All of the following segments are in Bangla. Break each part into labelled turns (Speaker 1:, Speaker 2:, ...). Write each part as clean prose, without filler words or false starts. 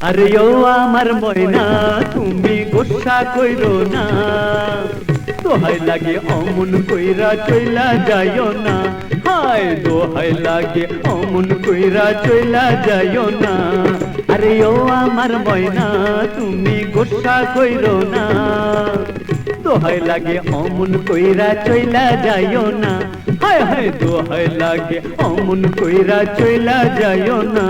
Speaker 1: আরে ও আমার ময়না তুমি গোসা কইরো না, দোহাই লাগে অমন কইরা চইলা যাইও না, হায় দোহাই লাগে অমন কইরা চইলা যাইও না। আরে ও আমার ময়না তুমি গোসা কইরো না, দোহাই লাগে অমন কইরা চইলা যাইও না, হায় হায় দোহাই লাগে অমন কইরা চইলা যাইও না।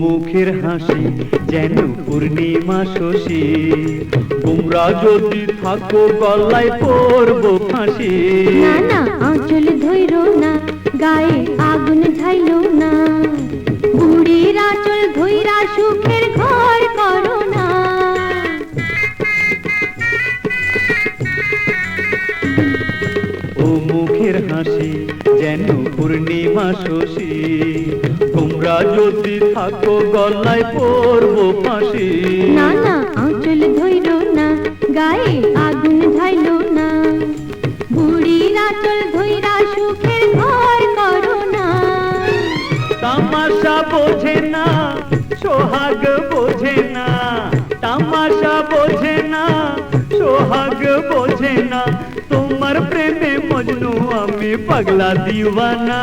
Speaker 1: মুখের হাসি যেন পূর্ণিমা শশী, তোমরা যদি থাকো গলায় পড়বো ফাঁসি।
Speaker 2: না না আঁচল ধইরো না, গায়ে আগুন ঝাইলো না, বুড়ির আঁচল ধইরা সুখের ঘর করো না।
Speaker 1: ও মুখের হাসি যেন পূর্ণিমা শশী, তোমরা যদি থাকো গলায় পড়বো ফাঁসি।
Speaker 2: না না আঁচল ধইরো না, গায়ে আগুন ঝাইলো না, বুড়ির আঁচল ধইরা সুখের ঘর করো না।
Speaker 1: তামাশা বোঝে না সোহাগ বোঝে না, তামাশা বোঝে না সোহাগ বোঝে না, তোমার প্রেমে মজনু আমি পাগলা দিওয়ানা।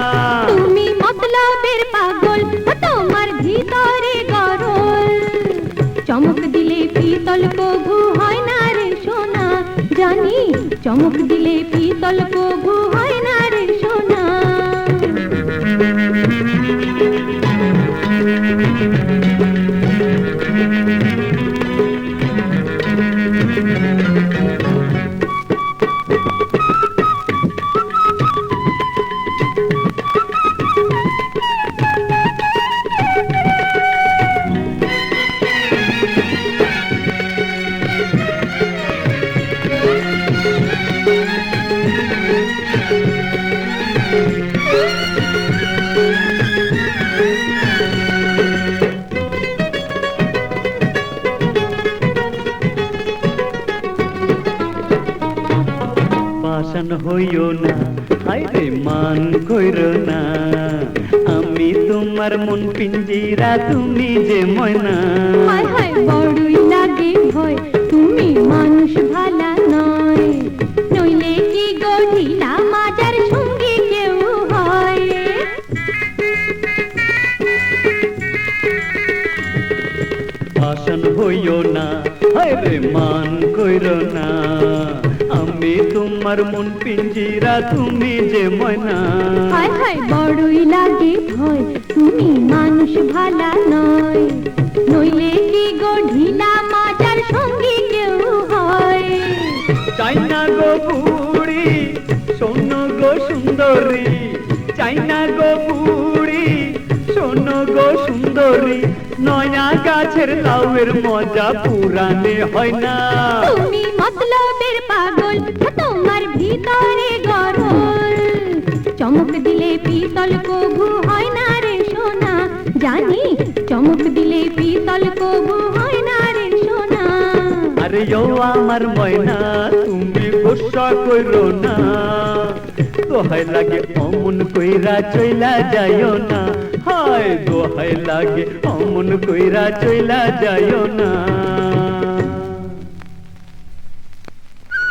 Speaker 2: তুমি মতলবের পাগল, তোমার ভিতরে গরল, চমক দিলে পিতল কভু হয় না রে সোনা, জানি চমক দিলে পিতল কভু হয় না রে সোনা। পাষাণ হইও না, হায়রে মান কইরো না, আমি তোমার মন পিঞ্জিরা তুমি যে ময়না। হায় হায় বড়ই লাগে ভয়, তুমি মানুষ ভালা নয়, নইলে কি গঠিলা মাজার সঙ্গে কেউ হয়।
Speaker 1: পাষাণ হইও না, হায়রে মান কইরো না, আমি তোমার মন পিঞ্জিরা তুমি যে ময়না।
Speaker 2: হায় হায় বড়ই লাগে ভয়, তুমি মানুষ ভালা নয়, নইলে কি গঠিলা মাজার সঙ্গে কেউ হয়।
Speaker 1: চাই না গো বুড়ি শোনো গো সুন্দরী, চাই না গো বুড়ি শোনো গো সুন্দরী, নয়া গাছের লাউয়ের মজা পুরানে হয় না।
Speaker 2: তুমি মতলবের পাগল, তোমার ভিতরে গরল, চমক দিলে পিতল কভু হয় না রে সোনা, জানি চমক দিলে পিতল কভু হয় না রে সোনা।
Speaker 1: আরে ও আমার ময়না তুমি গোসা কইরো না, দোহাই লাগে অমন কইরা চইলা যাইও না, হায় দোহাই লাগে অমন কইরা চইলা যাইও না।